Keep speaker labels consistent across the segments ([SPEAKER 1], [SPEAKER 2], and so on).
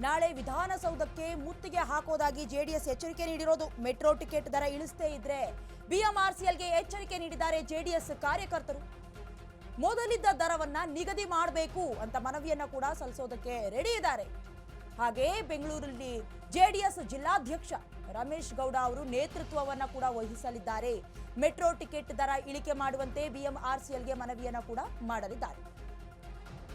[SPEAKER 1] ನಾಳೆ ವಿಧಾನಸೌಧಕ್ಕೆ ಮುತ್ತಿಗೆ ಹಾಕೋದಾಗಿ ಜೆಡಿಎಸ್ ಎಚ್ಚರಿಕೆ ನೀಡಿರೋದು. ಮೆಟ್ರೋ ಟಿಕೆಟ್ ದರ ಇಳಿಸದೇ ಇದ್ರೆ ಬಿಎಂಆರ್ಸಿಎಲ್ಗೆ ಎಚ್ಚರಿಕೆ ನೀಡಿದ್ದಾರೆ ಜೆಡಿಎಸ್ ಕಾರ್ಯಕರ್ತರು. ಮೊದಲಿದ್ದ ದರವನ್ನ ನಿಗದಿ ಮಾಡಬೇಕು ಅಂತ ಮನವಿಯನ್ನ ಕೂಡ ಸಲ್ಲಿಸೋದಕ್ಕೆ ರೆಡಿ ಇದ್ದಾರೆ. ಹಾಗೆ ಬೆಂಗಳೂರಲ್ಲಿ ಜೆಡಿಎಸ್ ಜಿಲ್ಲಾಧ್ಯಕ್ಷ ರಮೇಶ್ ಗೌಡ ಅವರು ನೇತೃತ್ವವನ್ನ ಕೂಡ ವಹಿಸಲಿದ್ದಾರೆ. ಮೆಟ್ರೋ ಟಿಕೆಟ್ ದರ ಇಳಿಕೆ ಮಾಡುವಂತೆ ಬಿಎಂಆರ್ಸಿಎಲ್ಗೆ ಮನವಿಯನ್ನ ಕೂಡ ಮಾಡಲಿದ್ದಾರೆ.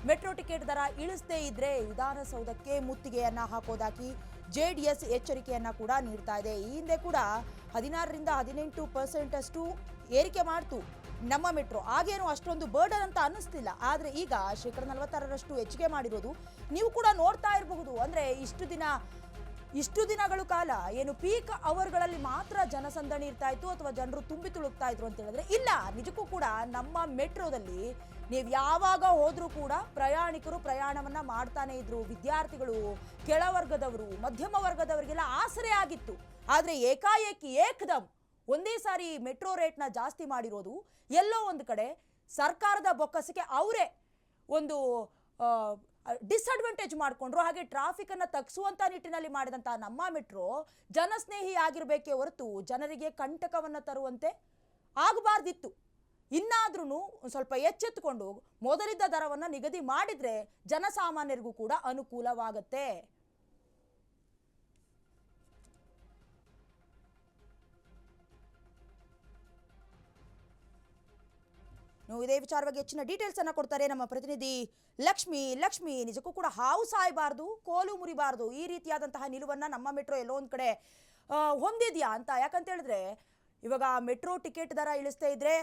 [SPEAKER 1] ಮೆಟ್ರೋ ಟಿಕೆಟ್ ದರ ಇಳಿಸದೇ ಇದ್ರೆ ವಿಧಾನಸೌಧಕ್ಕೆ ಮುತ್ತಿಗೆಯನ್ನ ಹಾಕೋದಾಗಿ ಜೆಡಿಎಸ್ ಎಚ್ಚರಿಕೆಯನ್ನ ಕೂಡ ನೀಡ್ತಾ ಇದೆ. ಈ ಹಿಂದೆ ಕೂಡ 16ರಿಂದ 18% ಅಷ್ಟು ಏರಿಕೆ ಮಾಡ್ತು ನಮ್ಮ ಮೆಟ್ರೋ. ಆಗೇನು ಅಷ್ಟೊಂದು ಬರ್ಡನ್ ಅಂತ ಅನ್ನಿಸ್ತಿಲ್ಲ. ಆದರೆ ಈಗ 46% ಹೆಚ್ಚಿಗೆ ಮಾಡಿರೋದು ನೀವು ಕೂಡ ನೋಡ್ತಾ ಇರಬಹುದು. ಅಂದರೆ ಇಷ್ಟು ದಿನಗಳು ಕಾಲ ಏನು ಪೀಕ್ ಅವರ್ಗಳಲ್ಲಿ ಮಾತ್ರ ಜನಸಂದಣಿ ಇರ್ತಾ ಇತ್ತು ಅಥವಾ ಜನರು ತುಂಬಿ ತುಳುಕ್ತಾ ಇದ್ರು ಅಂತ ಹೇಳಿದ್ರೆ ಇಲ್ಲ, ನಿಜಕ್ಕೂ ಕೂಡ ನಮ್ಮ ಮೆಟ್ರೋದಲ್ಲಿ ನೀವು ಯಾವಾಗ ಹೋದ್ರೂ ಕೂಡ ಪ್ರಯಾಣಿಕರು ಪ್ರಯಾಣವನ್ನ ಮಾಡ್ತಾನೆ ಇದ್ರು. ವಿದ್ಯಾರ್ಥಿಗಳು, ಕೆಳವರ್ಗದವರು, ಮಧ್ಯಮ ವರ್ಗದವರಿಗೆಲ್ಲ ಆಸರೆ ಆಗಿತ್ತು. ಆದರೆ ಏಕಾಏಕಿ ಏಕದಮ್ ಒಂದೇ ಸಾರಿ ಮೆಟ್ರೋ ರೇಟ್ನ ಜಾಸ್ತಿ ಮಾಡಿರೋದು ಎಲ್ಲೋ ಒಂದು ಕಡೆ ಸರ್ಕಾರದ ಬೊಕ್ಕಸಕ್ಕೆ ಅವರೇ ಒಂದು ಡಿಸ್ಅಡ್ವಾಂಟೇಜ್ ಮಾಡಿಕೊಂಡ್ರು. ಹಾಗೆ ಟ್ರಾಫಿಕ್ ಅನ್ನ ತಗ್ಸುವಂತ ನಿಟ್ಟಿನಲ್ಲಿ ಮಾಡಿದಂತ ನಮ್ಮ ಮೆಟ್ರೋ ಜನಸ್ನೇಹಿ ಆಗಿರಬೇಕೇ ಹೊರತು ಜನರಿಗೆ ಕಂಟಕವನ್ನ ತರುವಂತೆ ಆಗಬಾರ್ದಿತ್ತು. ಇನ್ನಾದ್ರೂ ಸ್ವಲ್ಪ ಎಚ್ಚೆತ್ತುಕೊಂಡು ಮೊದಲಿದ್ದ ದರವನ್ನ ನಿಗದಿ ಮಾಡಿದ್ರೆ ಜನಸಾಮಾನ್ಯರಿಗೂ ಕೂಡ ಅನುಕೂಲವಾಗತ್ತೆ. ಇದೇ ವಿಚಾರವಾಗಿ ಹೆಚ್ಚಿನ ಡೀಟೇಲ್ಸ್ ಅನ್ನ ಕೊಡ್ತಾರೆ ನಮ್ಮ ಪ್ರತಿನಿಧಿ ಲಕ್ಷ್ಮಿ. ನಿಜಕ್ಕೂ ಕೂಡ ಹಾವು ಸಾಯಬಾರ್ದು, ಕೋಲು ಮುರಿಬಾರ್ದು, ಈ ರೀತಿಯಾದಂತಹ ನಿಲುವನ್ನ ನಮ್ಮ ಮೆಟ್ರೋ ಎಲ್ಲೋ ಒಂದ್ ಕಡೆ ಹೊಂದಿದ್ಯಾ ಅಂತ. ಯಾಕಂತ ಹೇಳಿದ್ರೆ ಇವಾಗ ಮೆಟ್ರೋ ಟಿಕೆಟ್ ದರ ಇಳಿಸ್ತಾ ಇದ್ರೆ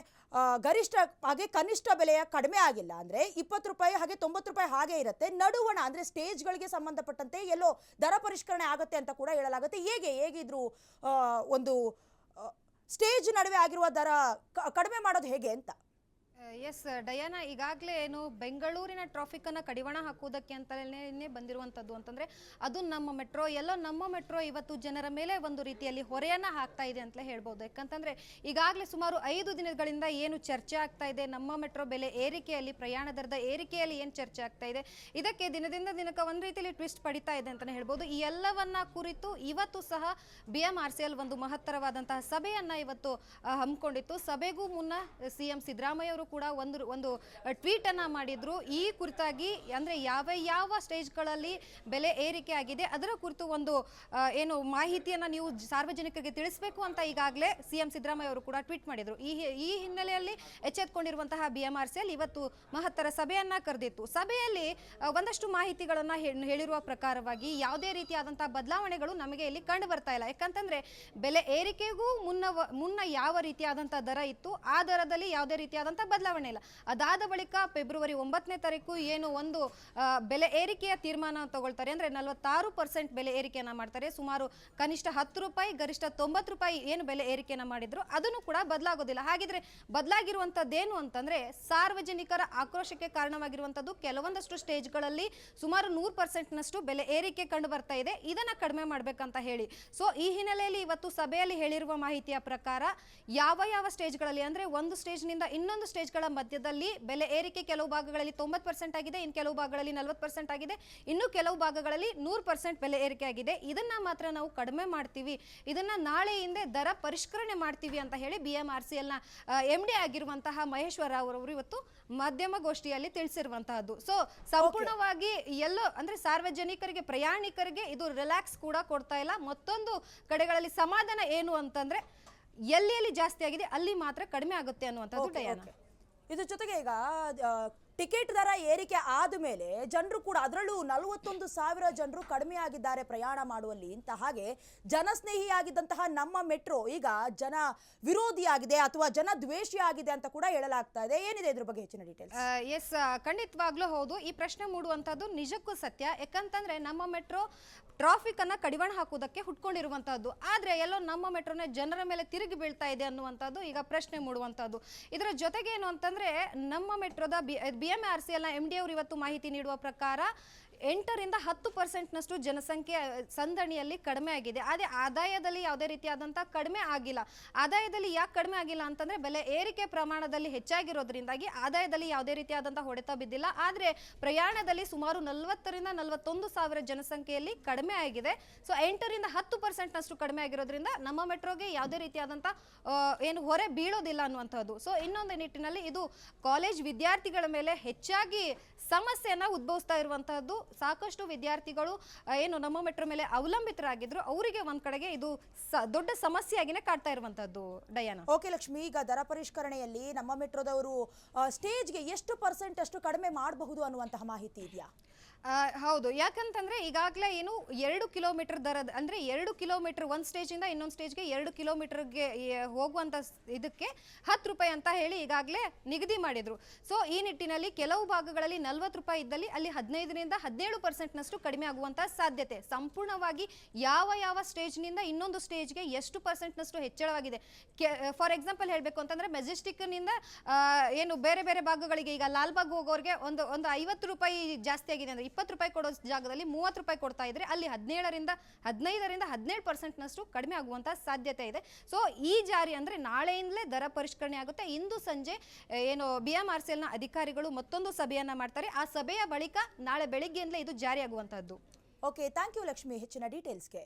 [SPEAKER 1] ಗರಿಷ್ಠ ಹಾಗೆ ಕನಿಷ್ಠ ಬೆಲೆಯ ಕಡಿಮೆ ಆಗಿಲ್ಲ. ಅಂದ್ರೆ 20 ರೂಪಾಯಿ ಹಾಗೆ 90 ರೂಪಾಯಿ ಹಾಗೆ ಇರುತ್ತೆ. ನಡುವಣ ಅಂದ್ರೆ ಸ್ಟೇಜ್ಗಳಿಗೆ ಸಂಬಂಧಪಟ್ಟಂತೆ ಎಲ್ಲೋ ದರ ಪರಿಷ್ಕರಣೆ ಆಗುತ್ತೆ ಅಂತ ಕೂಡ ಹೇಳಲಾಗುತ್ತೆ. ಹೇಗಿದ್ರು ಒಂದು ಸ್ಟೇಜ್ ನಡುವೆ ಆಗಿರುವ ದರ ಕಡಿಮೆ ಮಾಡೋದು ಹೇಗೆ ಅಂತ.
[SPEAKER 2] ಎಸ್ ಡಯಾನಾ, ಈಗಾಗಲೇ ಏನು ಬೆಂಗಳೂರಿನ ಟ್ರಾಫಿಕ್ ಅನ್ನ ಕಡಿವಾಣ ಹಾಕುವುದಕ್ಕೆ ಅಂತಲೇ ಬಂದಿರುವಂತದ್ದು ಅಂತಂದ್ರೆ ಅದು ನಮ್ಮ ಮೆಟ್ರೋ. ಎಲ್ಲೋ ನಮ್ಮ ಮೆಟ್ರೋ ಇವತ್ತು ಜನರ ಮೇಲೆ ಒಂದು ರೀತಿಯಲ್ಲಿ ಹೊರೆಯನ್ನ ಹಾಕ್ತಾ ಇದೆ ಅಂತ ಹೇಳ್ಬೋದು. ಯಾಕಂತಂದ್ರೆ ಈಗಾಗಲೇ ಸುಮಾರು 5 ದಿನಗಳಿಂದ ಏನು ಚರ್ಚೆ ಆಗ್ತಾ ಇದೆ, ನಮ್ಮ ಮೆಟ್ರೋ ಬೆಲೆ ಏರಿಕೆಯಲ್ಲಿ, ಪ್ರಯಾಣ ದರದ ಏರಿಕೆಯಲ್ಲಿ ಏನು ಚರ್ಚೆ ಆಗ್ತಾ ಇದೆ, ಇದಕ್ಕೆ ದಿನದಿಂದ ದಿನಕ್ಕೆ ಒಂದು ರೀತಿಯಲ್ಲಿ ಟ್ವಿಸ್ಟ್ ಪಡಿತಾ ಇದೆ ಅಂತಾನೆ ಹೇಳ್ಬೋದು. ಈ ಎಲ್ಲವನ್ನ ಕುರಿತು ಇವತ್ತು ಸಹ ಬಿಎಂಆರ್ಸಿಎಲ್ ಒಂದು ಮಹತ್ತರವಾದಂತಹ ಸಭೆಯನ್ನ ಇವತ್ತು ಹಮ್ಮಿಕೊಂಡಿತ್ತು. ಸಭೆಗೂ ಮುನ್ನ ಸಿಎಂ ಸಿದ್ದರಾಮಯ್ಯ ಅವರು ಕೂಡ ಒಂದು ಟ್ವೀಟ್ ಅನ್ನ ಮಾಡಿದ್ರು. ಈ ಕುರಿತಾಗಿ ಅಂದ್ರೆ ಯಾವ ಸ್ಟೇಜ್ಗಳಲ್ಲಿ ಬೆಲೆ ಏರಿಕೆ ಆಗಿದೆ ಅದರ ಕುರಿತು ಒಂದು ಏನು ಮಾಹಿತಿಯನ್ನ ನೀವು ಸಾರ್ವಜನಿಕರಿಗೆ ತಿಳಿಸಬೇಕು ಅಂತ ಈಗಾಗಲೇ ಸಿಎಂ ಸಿದ್ದರಾಮಯ್ಯ ಅವರು ಕೂಡ ಟ್ವೀಟ್ ಮಾಡಿದ್ರು. ಈ ಹಿನ್ನೆಲೆಯಲ್ಲಿ ಎಚ್ಚೆತ್ತುಕೊಂಡಿರುವಂತಹ ಬಿಎಂಆರ್ಸಿಎಲ್ ಇವತ್ತು ಮಹತ್ತರ ಸಭೆಯನ್ನ ಕರೆದಿತ್ತು. ಸಭೆಯಲ್ಲಿ ಒಂದಷ್ಟು ಮಾಹಿತಿಗಳನ್ನ ಹೇಳಿರುವ ಪ್ರಕಾರವಾಗಿ ಯಾವುದೇ ರೀತಿಯಾದಂತಹ ಬದಲಾವಣೆಗಳು ನಮಗೆ ಇಲ್ಲಿ ಕಂಡು ಬರ್ತಾ ಇಲ್ಲ. ಯಾಕಂತಂದ್ರೆ ಬೆಲೆ ಏರಿಕೆಗೂ ಮುನ್ನ ಯಾವ ರೀತಿಯಾದಂತಹ ದರ ಇತ್ತು ಆ ದರದಲ್ಲಿ ಯಾವುದೇ ರೀತಿಯಾದಂತಹ ಬದಲಾವಣೆ ಇಲ್ಲ. ಅದಾದ ಬಳಿಕ ಫೆಬ್ರವರಿ 9ನೇ ತಾರೀಕು ಏನು ಒಂದು ಬೆಲೆ ಏರಿಕೆಯ ತೀರ್ಮಾನ ತಗೊಳ್ತಾರೆ. ಅಂದ್ರೆ 46% ಬೆಲೆ ಏರಿಕೆಯನ್ನ ಮಾಡ್ತಾರೆ. ಸುಮಾರು ಕನಿಷ್ಠ 10 ರೂಪಾಯಿ ಗರಿಷ್ಠ 90 ರೂಪಾಯಿ ಏನು ಬೆಲೆ ಏರಿಕೆಯನ್ನ ಮಾಡಿದ್ರು ಅದನ್ನು ಕೂಡ ಬದಲಾಗೋದಿಲ್ಲ. ಹಾಗಿದ್ರೆ ಬದಲಾಗಿರುವಂತದ್ದೇನು ಅಂತಂದ್ರೆ ಸಾರ್ವಜನಿಕರ ಆಕ್ರೋಶಕ್ಕೆ ಕಾರಣವಾಗಿರುವಂತದ್ದು ಕೆಲವೊಂದಷ್ಟು ಸ್ಟೇಜ್ಗಳಲ್ಲಿ ಸುಮಾರು 100% ಬೆಲೆ ಏರಿಕೆ ಕಂಡು ಬರ್ತಾ ಇದೆ. ಇದನ್ನ ಕಡಿಮೆ ಮಾಡ್ಬೇಕಂತ ಹೇಳಿ ಸೊ ಈ ಹಿನ್ನೆಲೆಯಲ್ಲಿ ಇವತ್ತು ಸಭೆಯಲ್ಲಿ ಹೇಳಿರುವ ಮಾಹಿತಿಯ ಪ್ರಕಾರ ಯಾವ ಸ್ಟೇಜ್ಗಳಲ್ಲಿ ಅಂದ್ರೆ ಒಂದು ಸ್ಟೇಜ್ ನಿಂದ ಇನ್ನೊಂದು ಸ್ಟೇಜ್ಗಳ ಮಧ್ಯದಲ್ಲಿ ಬೆಲೆ ಏರಿಕೆ ಕೆಲವು ಭಾಗಗಳಲ್ಲಿ 90% ಆಗಿದೆ, ಇನ್ನು ಕೆಲವು ಭಾಗಗಳಲ್ಲಿ 40% ಆಗಿದೆ, ಇನ್ನು ಕೆಲವು ಭಾಗಗಳಲ್ಲಿ 100% ಬೆಲೆ ಏರಿಕೆ ಆಗಿದೆ. ಇದನ್ನ ಮಾತ್ರ ನಾವು ಕಡಿಮೆ ಮಾಡ್ತೀವಿ, ಇದನ್ನ ನಾಳೆಯಿಂದ ದರ ಪರಿಷ್ಕರಣೆ ಮಾಡ್ತೀವಿ ಅಂತ ಹೇಳಿ ಬಿಎಂಆರ್ಸಿಎಲ್ ನ MD ಆಗಿರುವಂತಹ ಮಹೇಶ್ವರ ಅವರು ಇವತ್ತು ಮಾಧ್ಯಮಗೋಷ್ಠಿಯಲ್ಲಿ ತಿಳಿಸಿರುವಂತಹದ್ದು. ಸೊ ಸಂಪೂರ್ಣವಾಗಿ ಎಲ್ಲೋ ಅಂದ್ರೆ ಸಾರ್ವಜನಿಕರಿಗೆ ಪ್ರಯಾಣಿಕರಿಗೆ ಇದು ರಿಲ್ಯಾಕ್ಸ್ ಕೂಡ ಕೊಡ್ತಾ ಇಲ್ಲ. ಮತ್ತೊಂದು ಕಡೆಗಳಲ್ಲಿ ಸಮಾಧಾನ ಏನು ಅಂತಂದ್ರೆ ಎಲ್ಲಿ ಜಾಸ್ತಿ ಆಗಿದೆ ಅಲ್ಲಿ ಮಾತ್ರ ಕಡಿಮೆ ಆಗುತ್ತೆ ಅನ್ನುವಂಥದ್ದು ಡಯಾನಾ.
[SPEAKER 1] ಇದ್ರ ಜೊತೆಗೆ ಈಗ ಟಿಕೆಟ್ ದರ ಏರಿಕೆ ಆದ ಮೇಲೆ ಜನರು ಕೂಡ ಅದರಲ್ಲೂ 41,000 ಜನರು ಕಡಿಮೆ ಆಗಿದ್ದಾರೆ ಪ್ರಯಾಣ ಮಾಡುವಲ್ಲಿ ಅಂತ. ಹಾಗೆ ಜನಸ್ನೇಹಿಯಾಗಿದ್ದಂತಹ ನಮ್ಮ ಮೆಟ್ರೋ ಈಗ ಜನ ವಿರೋಧಿಯಾಗಿದೆ ಅಥವಾ ಜನ ದ್ವೇಷಿಯಾಗಿದೆ ಅಂತ ಕೂಡ ಹೇಳಲಾಗ್ತಾ ಇದೆ. ಏನಿದೆ ಇದ್ರ ಬಗ್ಗೆ ಹೆಚ್ಚಿನ ಡೀಟೇಲ್ಸ್?
[SPEAKER 2] ಎಸ್, ಖಂಡಿತವಾಗ್ಲೂ ಹೌದು. ಈ ಪ್ರಶ್ನೆ ಮೂಡುವಂತದ್ದು ನಿಜಕ್ಕೂ ಸತ್ಯ. ಯಾಕಂತಂದ್ರೆ ನಮ್ಮ ಮೆಟ್ರೋ ಟ್ರಾಫಿಕ್ ಅನ್ನ ಕಡಿವಾಣ ಹಾಕುವುದಕ್ಕೆ ಹುಟ್ಕೊಂಡಿರುವಂತಹದ್ದು. ಆದ್ರೆ ಎಲ್ಲೋ ನಮ್ಮ ಮೆಟ್ರೋನೇ ಜನರ ಮೇಲೆ ತಿರುಗಿ ಬೀಳ್ತಾ ಇದೆ ಅನ್ನುವಂಥದ್ದು ಈಗ ಪ್ರಶ್ನೆ ಮೂಡುವಂತಹದ್ದು. ಇದರ ಜೊತೆಗೆ ಏನು ಅಂತಂದ್ರೆ ನಮ್ಮ ಮೆಟ್ರೋದ ಬಿಎಂಆರ್ಸಿಎಲ್ ನ MD ಅವರು ಇವತ್ತು ಮಾಹಿತಿ ನೀಡುವ ಪ್ರಕಾರ 8ರಿಂದ 10%ನಷ್ಟು ಜನಸಂಖ್ಯೆ ಸಂದಣಿಯಲ್ಲಿ ಕಡಿಮೆ ಆಗಿದೆ. ಅದೇ ಆದಾಯದಲ್ಲಿ ಯಾವುದೇ ರೀತಿಯಾದಂಥ ಕಡಿಮೆ ಆಗಿಲ್ಲ. ಆದಾಯದಲ್ಲಿ ಯಾಕೆ ಕಡಿಮೆ ಆಗಿಲ್ಲ ಅಂತಂದ್ರೆ ಬೆಲೆ ಏರಿಕೆ ಪ್ರಮಾಣದಲ್ಲಿ ಹೆಚ್ಚಾಗಿರೋದ್ರಿಂದಾಗಿ ಆದಾಯದಲ್ಲಿ ಯಾವುದೇ ರೀತಿಯಾದಂಥ ಹೊಡೆತ ಬಿದ್ದಿಲ್ಲ. ಆದರೆ ಪ್ರಯಾಣದಲ್ಲಿ ಸುಮಾರು 40ರಿಂದ 41 ಸಾವಿರ ಜನಸಂಖ್ಯೆಯಲ್ಲಿ ಕಡಿಮೆ ಆಗಿದೆ. ಸೊ 8ರಿಂದ 10%ನಷ್ಟು ಕಡಿಮೆ ಆಗಿರೋದ್ರಿಂದ ನಮ್ಮ ಮೆಟ್ರೋಗೆ ಯಾವುದೇ ರೀತಿಯಾದಂಥ ಏನು ಹೊರೆ ಬೀಳೋದಿಲ್ಲ ಅನ್ನುವಂಥದ್ದು. ಸೊ ಇನ್ನೊಂದು ನಿಟ್ಟಿನಲ್ಲಿ ಇದು ಕಾಲೇಜ್ ವಿದ್ಯಾರ್ಥಿಗಳ ಮೇಲೆ ಹೆಚ್ಚಾಗಿ ಸಮಸ್ಯೆಯನ್ನ ಉದ್ಭವಿಸ್ತಾ ಇರುವಂತಹದ್ದು. ಸಾಕಷ್ಟು ವಿದ್ಯಾರ್ಥಿಗಳು ಏನು ನಮ್ಮ ಮೆಟ್ರೋ ಮೇಲೆ ಅವಲಂಬಿತರಾಗಿದ್ರು, ಅವರಿಗೆ ಒಂದ್ ಕಡೆಗೆ ಇದು ದೊಡ್ಡ ಸಮಸ್ಯೆಯಾಗಿನೇ ಕಾಡ್ತಾ ಇರುವಂತಹದ್ದು. ಡಯಾನಾ.
[SPEAKER 1] ಓಕೆ ಲಕ್ಷ್ಮಿ, ಈಗ ದರ ಪರಿಷ್ಕರಣೆಯಲ್ಲಿ ನಮ್ಮ ಮೆಟ್ರೋದವರು ಸ್ಟೇಜ್ಗೆ ಎಷ್ಟು ಪರ್ಸೆಂಟ್ ಅಷ್ಟು ಕಡಿಮೆ ಮಾಡಬಹುದು ಅನ್ನುವಂತಹ ಮಾಹಿತಿ ಇದೆಯಾ?
[SPEAKER 2] ಹೌದು, ಯಾಕಂತಂದ್ರೆ ಈಗಾಗಲೇ ಏನು 2 ಕಿಲೋಮೀಟರ್ ದರದ ಅಂದ್ರೆ 2 ಕಿಲೋಮೀಟರ್ ಒಂದು ಸ್ಟೇಜಿಂದ ಇನ್ನೊಂದು ಸ್ಟೇಜ್ಗೆ 2 ಕಿಲೋಮೀಟರ್ಗೆ ಹೋಗುವಂತ ಇದಕ್ಕೆ 10 ರೂಪಾಯಿ ಅಂತ ಹೇಳಿ ಈಗಾಗಲೇ ನಿಗದಿ ಮಾಡಿದ್ರು. ಸೊ ಈ ನಿಟ್ಟಿನಲ್ಲಿ ಕೆಲವು ಭಾಗಗಳಲ್ಲಿ 40 ರೂಪಾಯಿ ಇದ್ದಲ್ಲಿ ಅಲ್ಲಿ 15ರಿಂದ 17%ನಷ್ಟು ಕಡಿಮೆ ಆಗುವಂತಹ ಸಾಧ್ಯತೆ. ಸಂಪೂರ್ಣವಾಗಿ ಯಾವ ಸ್ಟೇಜ್ನಿಂದ ಇನ್ನೊಂದು ಸ್ಟೇಜ್ಗೆ ಎಷ್ಟು ಪರ್ಸೆಂಟ್ನಷ್ಟು ಹೆಚ್ಚಳವಾಗಿದೆ. ಫಾರ್ ಎಕ್ಸಾಂಪಲ್ ಹೇಳಬೇಕು ಅಂತಂದ್ರೆ ಮೆಜೆಸ್ಟಿಕ್ನಿಂದ ಏನು ಬೇರೆ ಬೇರೆ ಭಾಗಗಳಿಗೆ ಈಗ ಲಾಲ್ಬಾಗ್ ಹೋಗೋರಿಗೆ ಒಂದು 50 ರೂಪಾಯಿ ಜಾಸ್ತಿ ಆಗಿದೆ ಅಂದ್ರೆ 20 ರೂಪಾಯಿ ಕೊಡೋ ಜಾಗದಲ್ಲಿ 30 ರೂಪಾಯಿ ಕೊಡ್ತಾ ಇದ್ರೆ ಅಲ್ಲಿ 15ರಿಂದ 17%ನಷ್ಟು ಕಡಿಮೆ ಆಗುವಂತಹ ಸಾಧ್ಯತೆ ಇದೆ. ಸೊ ಈ ಜಾರಿ ಅಂದ್ರೆ ನಾಳೆಯಿಂದಲೇ ದರ ಪರಿಷ್ಕರಣೆ ಆಗುತ್ತೆ. ಇಂದು ಸಂಜೆ ಏನು BMRCL ನ ಅಧಿಕಾರಿಗಳು ಮತ್ತೊಂದು ಸಭೆಯನ್ನ ಮಾಡ್ತಾರೆ. ಆ ಸಭೆಯ ಬಳಿಕ ನಾಳೆ ಬೆಳಿಗ್ಗೆಯಿಂದಲೇ ಇದು ಜಾರಿ ಆಗುವಂತಹದ್ದು.
[SPEAKER 1] ಓಕೆ, ಥ್ಯಾಂಕ್ ಯು ಲಕ್ಷ್ಮಿ ಹೆಚ್ಚಿನ ಡೀಟೇಲ್ಸ್ಗೆ.